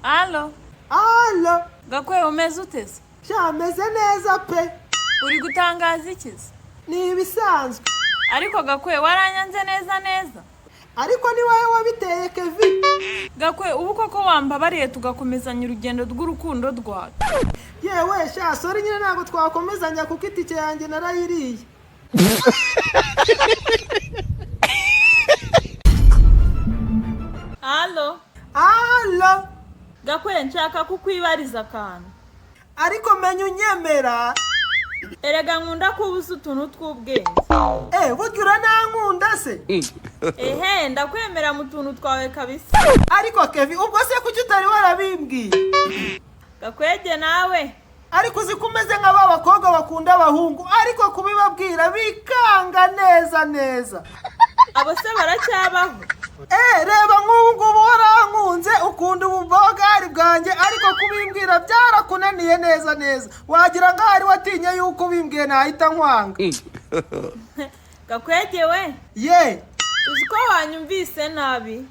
Allo. Allo. Gakwege umeze utese? Meze neza pe. Uri gutangaza ikizi? Ni ibisanzwe. Ariko Gakwege waranyanze neza. Ariko ni wowe wabiteye Kevin. Gakwege ubu koko wambabariye tugakomezanya urugendo rw'urukundo rwawe. Yewe sorry nyine ntabwo twakomezanya kuko itike yanjye narayiriye. Allo. Allo. Gakwege nshaka kukwibariza akantu. Ariko menya unyemera. Erega nkunda kubuza utuntu tw'ubwenge. Bugira nankunda se. Ndakwemera mu tuntu twawe kabisa. Ariko Kevin ubwo se kuki utari warabimbwiye? Gakwege nawe. Ariko zikumeze nk'abakobwa bakunda abahungu ariko kubibabwira bikanga neza. Abo se baracyabaho? Reba nk'ubu warankunze ukunda ububogari bwanjye ariko kubimbwira byarakunaniye neza. Wagira ngo ari watinye yuko ubimbwiye nahita nkwanga. Gakwege we. Ye. Uzi ko wanyumvise nabi?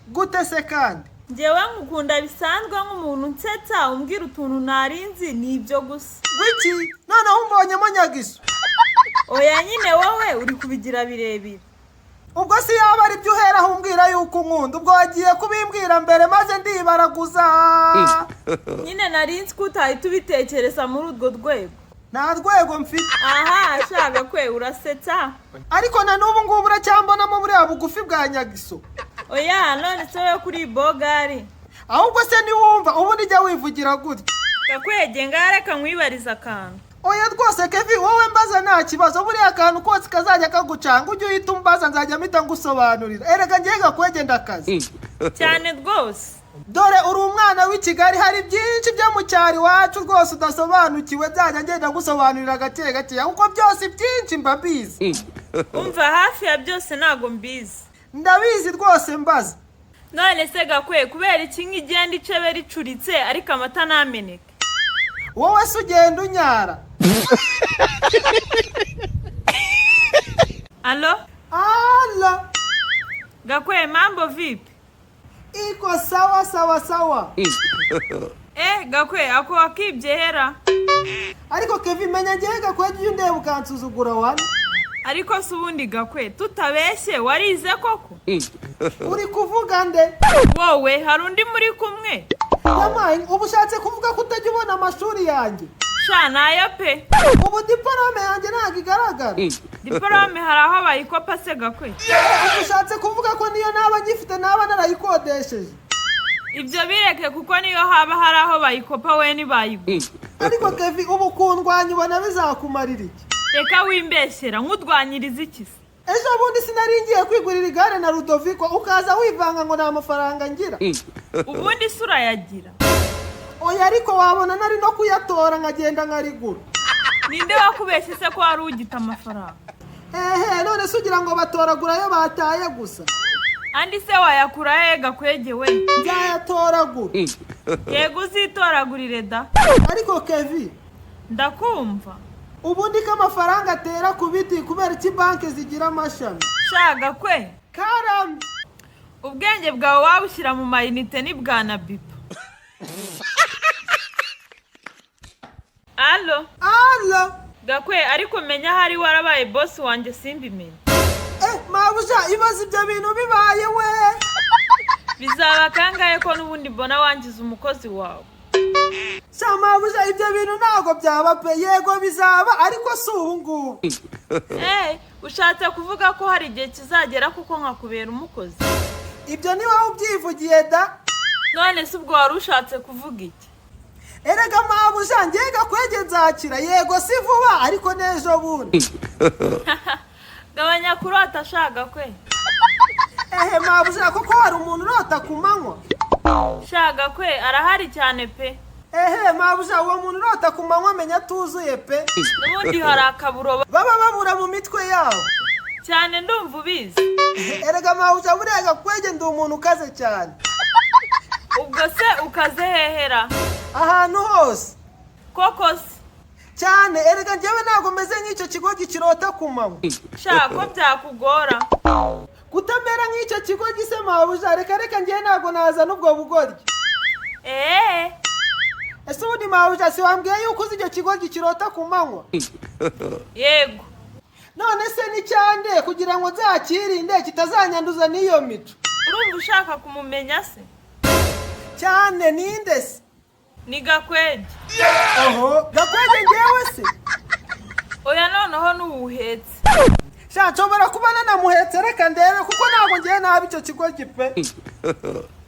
Gute se kandi? Njyewe ngukunda bisanzwe nk'umuntu nsetsa umbwira utuntu narinzi nibyo gusa. Gwiki noneho umbonyemo nyagiso. Oya nyine wowe uri kubigira birebire. Ubwo si yaba ari byo uhera umbwira yuko unkunda ubwo wagiye kubimbwira mbere maze ndibaraguza. Nyine narinzi ko utahita ubitekereza muri urwo rwego. Nta rwego mfite. Shaka kwe urasetsa. Ariko na n'ubu ngubu uracyambonamo buriya bugufi bwa nyagiso. Oya none se we kuri bogari. Ahubwo se niwumva ubu nijya wivugira gutya. Gakwege ngareka nkwibariza akantu. Oya rwose Kevin wowe mbaza nta kibazo buriya akantu kose kazajya kagucanga ujye uhita umbaza nzajya mpita ngusobanurira. Erega ngiye Gakwege ndakazi. Cyane rwose. Dore uri umwana w'i Kigali hari byinshi byo mu cyari wacu rwose udasobanukiwe byajya ngenda gusobanurira gake kuko byose byinshi mbabizi. Umva hafi ya byose nago mbizi. Ndabizi rwose mbaza. None se Gakwege kubera iki nk'igenda icebe ricuritse ariko amata nameneke? Wowe se ugenda unyara. Allo? Allo. Gakwege mambo vipi? Iko sawa. Gakwege ako wakibye hera. Ariko Kevin menya ngiye Gakwege undeba ukansuzugura wana. Ariko se ubundi Gakwege tutabeshye warize koko? Uri kuvuga nde? Wowe hari undi muri kumwe? Yamaye ubushatse kuvuga ko utajya ubona amashuri yanjye. Nayo pe. Ubu diplome yanjye ntabwo igaragara. Diplome hari aho bayikopa se Gakwege? Ubushatse kuvuga ko niyo naba ngifite naba narayikodesheje. Ibyo bireke kuko niyo haba hari aho bayikopa we ntibayiguhe. Ariko Kevin ubu kundwanya ubona bizakumarira iki? Reka wimbeshyera nk'udwanyiriza iki se? Ejo bundi sinaringiye kwigurira igare na Rudoviko ukaza wivanga ngo nta mafaranga ngira. Ubundi se urayagira? Oya ariko wabona nari no kuyatora nkagenda nkarigura. Ninde wakubeshye se ko wari ugita amafaranga? None se ugira ngo batoragura ayo bataye gusa. Andi se wayakura Gakwege we? Nzayatoragura. Yego uzitoragurire da. Ariko Kevin ndakumva. Ubundi ko amafaranga atera ku biti kubera iki banki zigira amashami. Gakwege Karambi. Ubwenge bwawe wabushyira mu mayinite ni bwana bipo. Allo. Gakwege ariko menya hari warabaye boss wanjye simbimenye. Mabuja ibaze ibyo bintu bibaye we. Bizaba kangahe ko n'ubundi mbona wangiza umukozi wawe? Mabuja ibyo bintu ntago byaba pe yego bizaba ariko si ubu ngubu. Ushatse kuvuga ko hari igihe kizagera kuko nkakubera umukozi? Ibyo ni wowe ubyivugiye da. None se ubwo wari ushatse kuvuga iki? Erega Mabuja ngiye Gakwege nzakira yego si vuba ariko n'ejo bundi. Gabanya kurota Gakwege. Mabuja kuko hari umuntu urota ku manywa. Gakwege arahari cyane pe. Mabuja uwo muntu urota ku manywa menya tuzuye pe. N'ubundi hari akaburo baba babura mu mitwe yabo. Cyane ndumva ubizi. Erega Mabuja buriya Gakwege ndi umuntu ukaze cyane. Ubwo se ukaze hehera? Ahantu hose. Koko se? Cyane erega njyewe ntabwo meze nk'icyo kigo gikirota ku manywa. Ko byakugora. kutamera nk'icyo kigo gise mabuja reka ngiye ntago naza n'ubwo bugoryi. Ese ubundi mabuja si wambwiye yuko uzi icyo kigo gikirota ku manywa? Yego. None se ni cyande kugira ngo nzakirinde kitazanyanduza n'iyo mico. Urumva ushaka kumumenya se? Cyane ninde se? Ni Gakwege. Oho, Gakwege ngewe se? Oya noneho n'ubuhetse. Sha nshobora kubana namuhetse reka ndebe kuko ntabwo ngiye nabi icyo kigo gipe.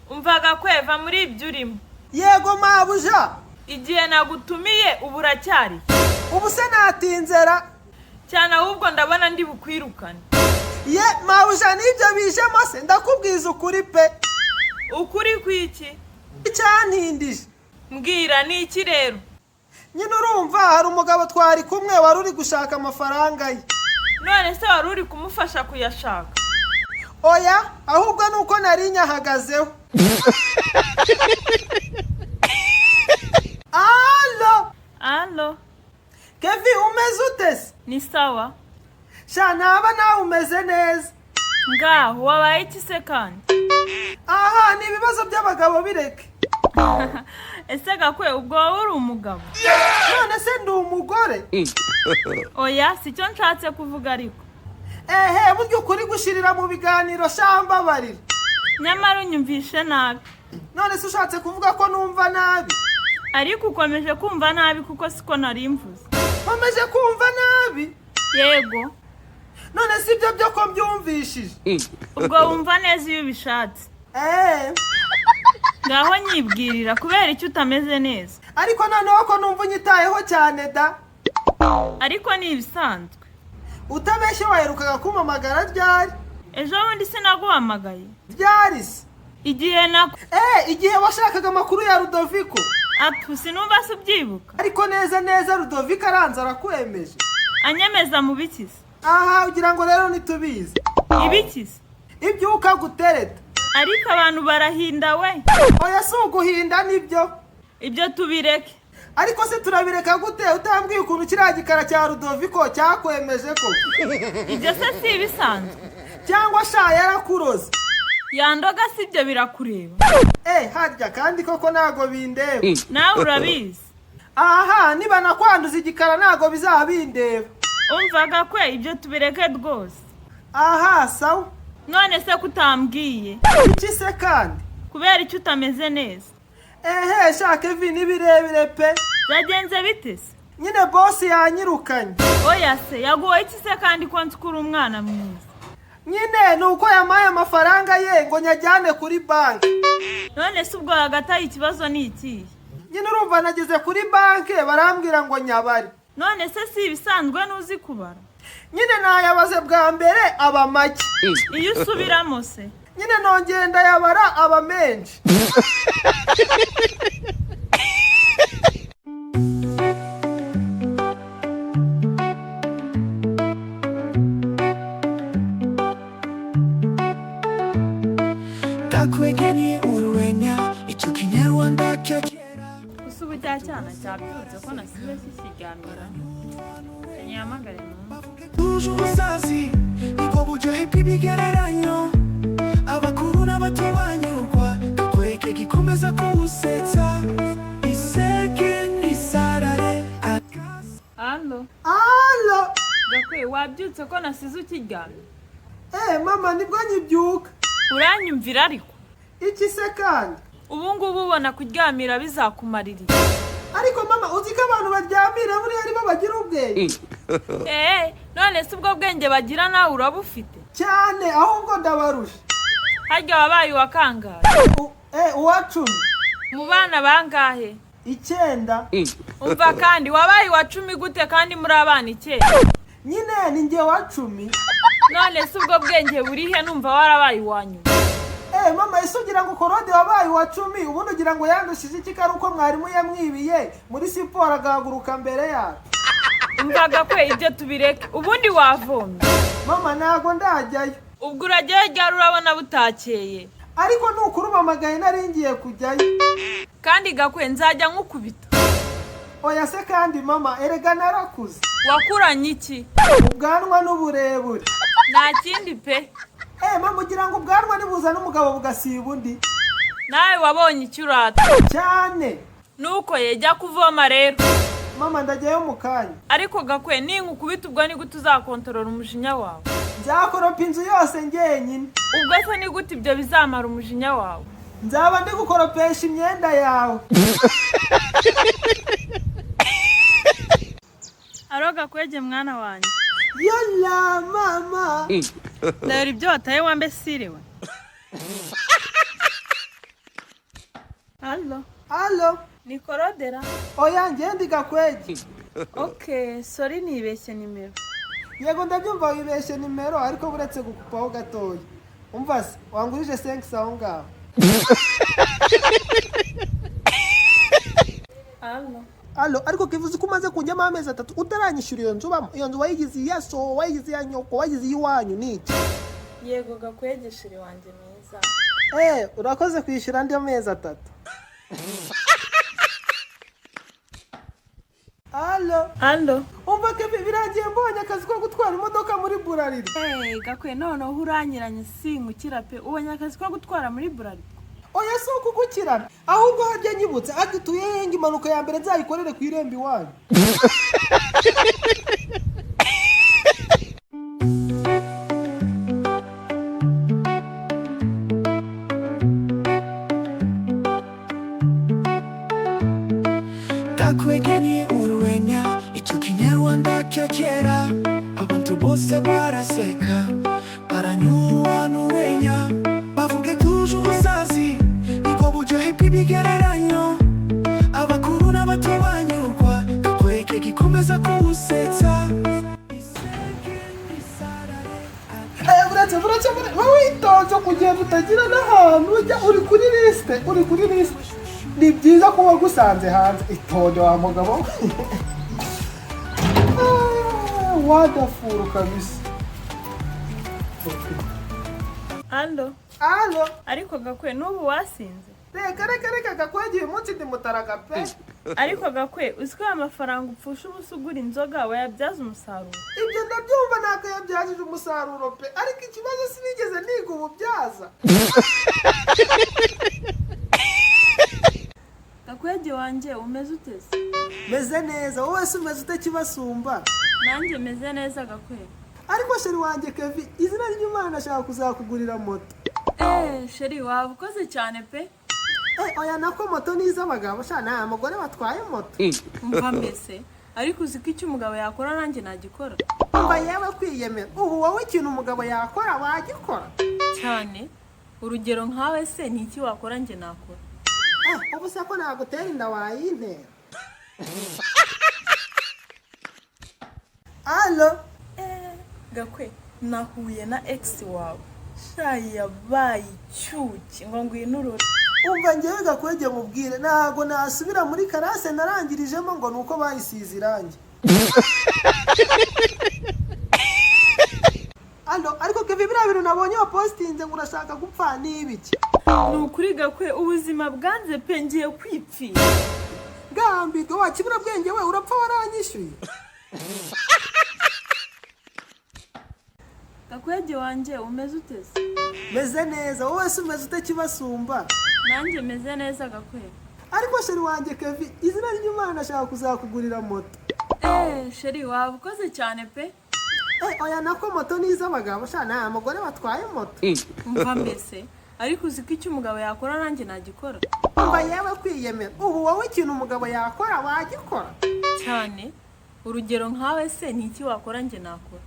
Umva Gakweva muri ibyo urimo. Yego mabuja. Igihe nagutumiye uburacyari. Ubu se natinzera. Cyane ahubwo ndabona ndi bukwirukane. Ye mabuja nibyo bijemo se ndakubwiza ukuri pe. Ukuri kwiki? Icyantindije. Mbwira ni iki rero? Nyine urumva hari umugabo twari kumwe wari uri gushaka amafaranga ye. None se wari uri kumufasha kuyashaka? Oya, ahubwo nuko nari nyahagazeho. Allo. Kevi umeze ute se? Ni sawa. Sha naba nawe umeze neza. Ngaho wabaye iki se kandi? Aha ni ibibazo by'abagabo bireke. Ese Gakwe ubwo wowe uri umugabo? None se ndi umugore? Oya sicyo nshatse kuvuga ariko. Buryo ukuri gushirira mu biganiro shamba barira. Nyamara unyumvishe nabi. None se ushatse kuvuga ko numva nabi? Ariko ukomeje kumva nabi kuko siko nari mvuze. Nkomeje kumva nabi? Yego. None si byo byo ko mbyumvishije. Ubwo wumva neza iyo ubishatse. Ngaho nyibwirira kubera icyo utameze neza. Ariko noneho ko numva unyitayeho cyane da. Ariko ni ibisanzwe. Utabeshye waherukaga kumamagara ryari? Ejo bundi sinaguhamagaye. Ryari se? Igihe washakaga amakuru ya Rudoviko. Sinumva se ubyibuka. Ariko neza Rudoviko aranze arakwemeje. Anyemeza mu bikisi. Aha ugira ngo rero nitubizi. Ibikisi? Ibyo ukagutereta. Ariko abantu barahinda we. Oya si uguhinda nibyo. Ibyo tubireke. Ariko se turabireka gute utambwiye ukuntu kiriya gikara cya Rudoviko cyakwemeje ko? Ibyo se si ibisanzwe. Cyangwa sha yarakuroze. Yandoga si ibyo birakureba. Harya kandi koko nago bindeba. Nawe urabizi. Aha niba nakwanduza igikara nago bizabindeba. Umvaga kwe ibyo tubireke rwose. Aha sawa. None se kutambwiye? Iki se kandi? Kubera icyo utameze neza. Sha Kevin ibirebire pe. Byagenze bite se? Nyine boss yanyirukanye. Oya se yaguwe iki se kandi ko nzikura umwana mwiza? Nyine nuko yamaye amafaranga ye ngo nyajyane kuri banki. None se ubwo hagataye ikibazo ni iki? Nyine urumva nageze kuri banki barambwira ngo nyabari. None se si ibisanzwe nuzi kubara? Nyine nayabaze bwa mbere aba make. Iyo usubiramo se? Nyine nongenda yabara aba menshi. Gakwege ni urwenya icyo kinyarwanda cyakera. Usubu cyana cyabyutse ko nasibe kisigamira. Nyamagare Tuje ubusazi niko buryohe bw'ibigereranyo. Abakuru n'abato banyurwa Gakwege gikomeza kuwusetsa. Iseke nisarare. Allo. Gakwe wabyutse ko nasize ukiryamye. Mama nibwo nyibyuka. Uranyumvira ariko? Iki se kandi? Ubu ngubu ubona kuryamira bizakumarira. Ariko mama uzi ko abantu baryamira buri aribo bagira ubwenge. None se ubwo bwenge bagira nawe urabufite? Cyane ahubwo ndabarusha. Harya wabaye wa kangahe? Uwa 10. Mu bana bangahe? 9. Umva kandi wabaye wa 10 gute kandi muri abana 9? Nyine ni nge wa 10. None se ubwo bwenge burihe numva warabaye wanyu? Mama isugira ngo korode wabaye wa 10 ubundi ugira ngo yandushije iki kari uko mwarimu yamwibiye muri siporo agahaguruka mbere yacu. Umvaga kwe ibyo tubireke ubundi wavomye. Mama nago ndajyayo. Ubwo urajyayo ryari urabona butakeye? Ariko nukurubamagaye naringiye kujyayo. Kandi Gakwe nzajya nkukubita. Oya se kandi mama erega narakuze. Wakuranye iki? Ubwanwa n'uburebure. Nta kindi pe. mama ugira ngo ubwanwa nibuza n'umugabo bugasiba undi. nawe wabonye icyo urata Cyane. nuko yejya kuvoma rero. Mama ndajyayo mu kanya. ariko Gakwe ninkukubita ubwo ni gute uzakontorora umujinya wawe? Nzakoropa inzu yose njyenyine. ubwo se ni gute ibyo bizamara umujinya wawe? Nzaba ndi gukoropesha imyenda yawe. Aro Gakwege mwana wanjye. Yola mama. Ndari ibyo wataye wambe siriwe. Allo. Ni korodera? Oya ngende Gakwege. Okay, sorry nibeshye nimero. Yego ndabyumva wibeshye nimero ariko buretse gukupaho gatoya. Umva se wangurije 5 aho ngaho. Allo ariko kivuze ko umaze kunjyamo amezi 3 utaranyishyura iyo nzu bamo. Iyo nzu wayigize iyaso, wayigize ya nyoko, wayigize iwanyu niki? Yego Gakwege shiri wanje mwiza. Urakoze kwishyura andi amezi 3. Allo. Umva ke birangiye mbonye akazi ko gutwara imodoka muri burariri. Gakwe none uranyiranye sinkukira pe. Ubonye akazi ko gutwara muri burariri. Oya si ukugukirana ahubwo harya nyibutse agituye henga impanuka ya mbere nzayikorere ku irembo iwanyu. Gakwege ni urwenya icyo kinyarwanda cyo kera abantu bose baraseka baranywa n'urwenya bavuge tuje ubusazi niko buryohe bw'ibigereranyo abakuru n'abato banyurwa Gakwege gikomeza kuwusetsa. Buretse witonze kugenda utagira n'ahantu ujya uri kuri liste. Ni byiza kuba gusanze hanze itonde wa mugabo. Wonderful kabisa. Allo. Ariko Gakwe nubu wasinze. Reka Gakwege uyu munsi ndi mutaraga pe. Ariko Gakwe uziko amafaranga upfusha ubusugura inzoga wayabyaza umusaruro. Ibyo ndabyumva nako yabyajije umusaruro pe ariko ikibazo sinigeze niga ububyaza. Gakwege wanje umeze uteze? Meze neza wowe se umeze ute kibasumba? Nanjye meze neza Gakwe. Ariko sheri wanjye Kevi izina ry'Imana ashaka kuzakugurira moto. Sheri wabukoze cyane pe. Oya nako moto niza abagabo sha nta mugore batwaye moto. Umva mbese ariko uziko icyo umugabo yakora nanjye nagikora. Umva yewe kwiyemera ubu wowe ikintu umugabo yakora wagikora cyane. Urugero nkawe se ni iki wakora njye nakora? Ubu se ko nagutera inda wayintera. Allo. Gakwe nahuye na ex wawe. Shayi yabaye cyuki ngo ngwinurure. Umva ngewe Gakwege mubwire ntago nasubira muri karase narangirijemo ngo nuko bayisize irangi. Allo ariko Kevi biriya bintu nabonye wa postinze ngo urashaka gupfa n'ibiki? Nukuri Gakwe ubuzima bwanze pe ngiye kwipfira. Gambirwe wakibura bwenge we urapfa waranyishyuye. Gakwege wanje umeze uteze? Meze neza wowe se umeze ute kibasumba? Nanjye meze neza Gakwe. Ariko sheri wanjye Kevi izina ry'Imana ashaka kuzakugurira moto. Sheri wabukoze cyane pe. Oya nako moto niza abagabo sha nta mugore batwaye moto. Umva mbese ariko uziko icyo umugabo yakora nanjye nagikora. Umva yewe kwiyemera ubu wowe ikintu umugabo yakora wagikora cyane. Urugero nkawe se ni iki wakora njye nakora?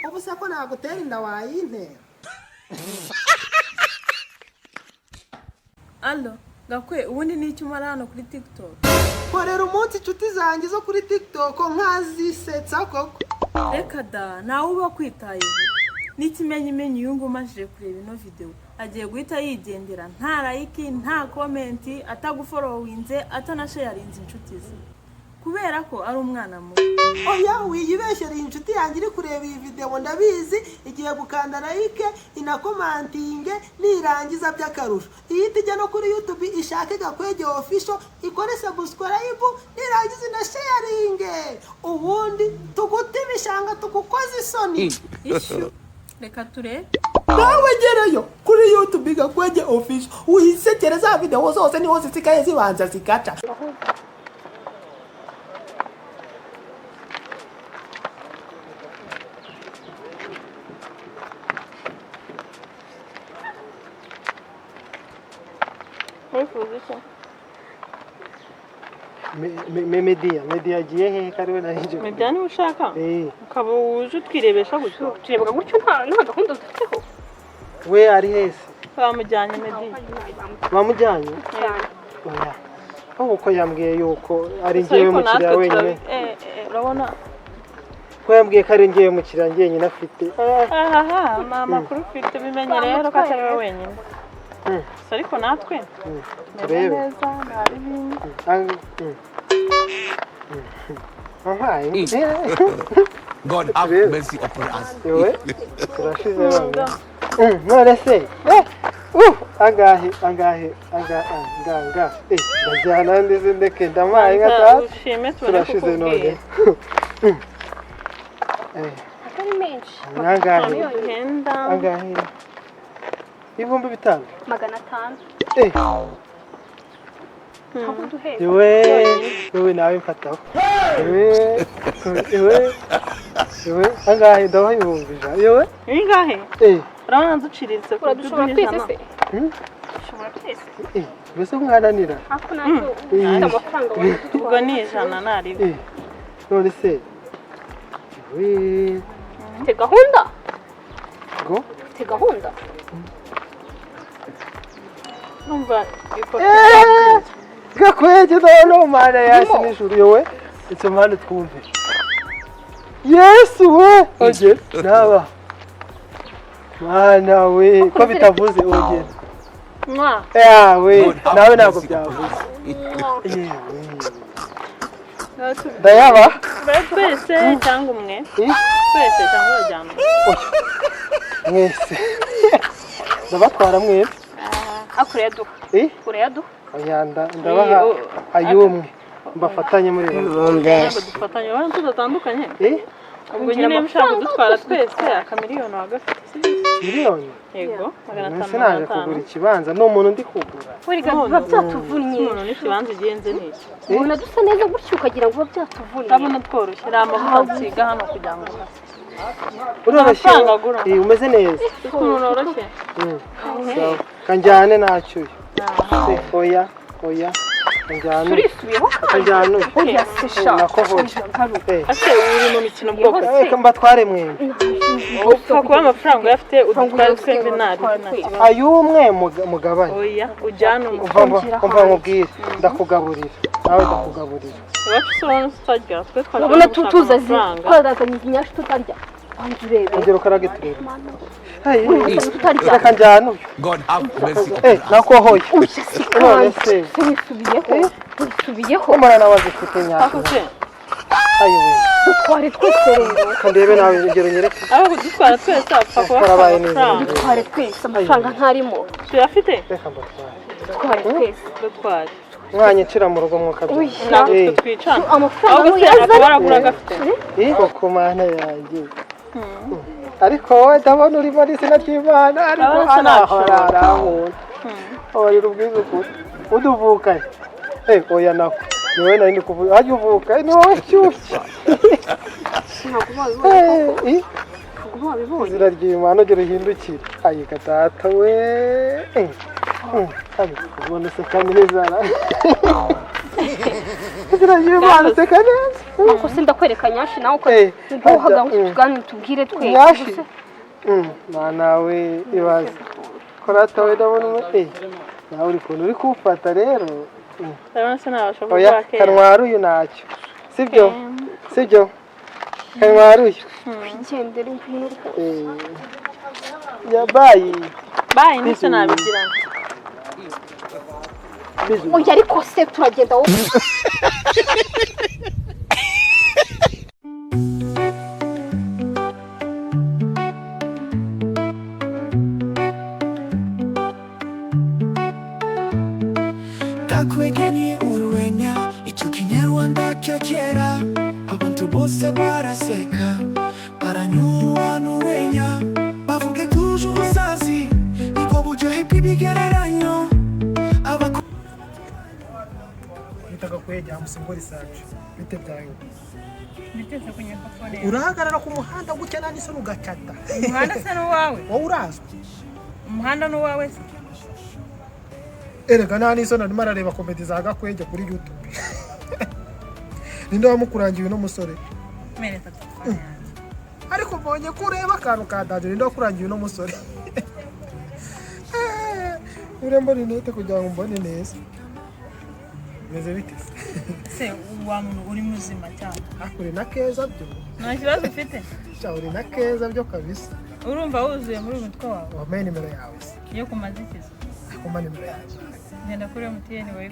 Ubu se ko nagutera inda wayintera. Allo Gakwe ubundi ni iki umara hano kuri TikTok? Korera umunsi inshuti zanjye zo kuri TikTok nkazisetsa koko. Reka da nawe uba kwitayeho. N'ikimenyimenyi uyu nguyu umajije kureba ino video agiye guhita yigendera nta like nta comment atagufollowinze atanasharinze inshuti ze kubera ko ari umwana muto. Oya wiyibeshyera inshuti yanjye iri kureba iyi video ndabizi igiye gukanda like inakomantinge nirangiza by'akarusho ihita ijya no kuri YouTube ishake Gakwege official ikore subscribe nirangiza na sharing ubundi tugute bishanga tugukoze isoni. Ishu reka turebe. nawe gerayo kuri YouTube Gakwege official uhisekere za video zose niho zisigaye zibanza zikaca. Media agiye he kariwe na hinje. Media ni ushaka? Ukaba uje utwirebesha gutyo. Turebaga gutyo nta gahunda dufiteho. We ari hese. Bamujyanye Media. Bamujyanye? Oya. Uko yambwiye yuko ari ngiye mukiriya wenyine. Urabona ko yambwiye ko ari ngiye mukiriya njyenyine afite. Mama kuri ufite bimenye rero ko atari we wenyine. Ariko natwe turebe neza nari bindi. God have mercy upon us. Yewe turashize bamwe. None se angahe ndajyana ndize ndeke ndamaye ngata turashize none. Atari menshi. Angahe ibihumbi 500 500. Yewe nawe mfataho. Yewe angahe ndaho ibihumbi ijana. Yewe ingahe? Urabona duciriritse ko dushobora twese. Dushobora twese. Mbese mwananira. Ako nacyo amafaranga wari ubwo ni ijana nari. None se ufite gahunda? Go? Ufite gahunda? Numva ifoto Gakwege no mana yasi nijuru yewe icyo mpande twumve. Yesu we oje naba mana we ko bitavuze oje mwa we nawe ntabwo byavuze. Dayaba twese cyangwa umwe twese cyangwa urajyana mwese ndabatwara mwese akureduka ureduka ayanda ndabaha ayumwe mbafatanye muri dufatanye abantu tudatandukanye ubwo nyine mushaka dutwara twese akamiliyoni wagafite miliyoni yego 500 naje kugura ikibanza no umuntu ndi kugura uriga byatuvunnye umuntu n'ikibanza ugenze neza ubona dusa neza gutyo ukagira ngo byatuvunnye ndabona tworoshye ari amavuta nsiga hano kugira ngo uroroshye umeze neza ukuntu uroroshye kanjyane nacyo oya kanjyane oya sesha nakohoje ase uri mu mikino bwoko reka mbatware mwembi upfa kuba amafaranga yafite udutwara twembi nari ayumwe mugabane oya ujyana umva nkubwire ndakugaburira nawe ndakugaburira iwacu sobona tutarya twe twabona tutuzazi twarazanye inyashu tutarya ongera ukarage turebe reka njyane uyu God have mercy. nakohoye none se wisubiyeho umwana nawe azifite nyako ayiwe dutware twese rero kandebe nawe urugero nyereke aho dutwara twese apfa kuba twarabaye neza dutware twese amafaranga ntarimo tuyafite reka mbatware dutware twese dutware mwanya ncira mu rugo mwukabyina ntabwo twicana amafaranga ahubwo se akaba aragura agafite yego ku mana yanjye ariko wowe ndabona urimo n'izina ry'Imana ariko arahoraraho oya ubwizuku uduvukanye oya nako niwe nari ndi kuvuga hajya uvuka ni wowe cyushye izina ry'Imana ugera uhindukire ayiga data we ubona useka neza izina ry'Imana useka neza nuko sindakwereka nyashi nawe uko ntuhaga tugane tubwire twese nyashi nawe ibaze korata we ndabona nawe uri kuntu uri kumfata rero ndabona se nabasha kuvuga ke kanwara uyu nacyo sibyo kanwara uyu igendere ngwino ya bayi ndetse nabigira oya ariko se turagenda wowe Gakwege ni urwenya icyo kinyarwanda cyo kera abantu bose baraseka baranyurwa n'urwenya bavuge tuje ubusa bamwita Gakwege amusingwa research bite byawe Niteze kunyaka phone. urahagarara ku muhanda gutya nani se ugacata Umuhanda se n'uwawe. wowe urazwa Umuhanda n'uwawe se. erega nani so narimo arareba komedi za Gakwege kuri YouTube ninde wamukurangiye no musore Mereza telefone yanjye. ariko mbonye ko ureba akantu kadaje ninde wakurangiye no musore urembo rinete kugira ngo mbone neza meze bite Se wa muntu uri muzima cyane. akure na keza byo Nta kibazo ufite. cyawuri na keza byo kabisa Urumva wuzuye muri uyu mutwe wawe. wamenye nimero yawe se Yo kumazikiza. akoma nimero yawe Ngenda kuri MTN wayo.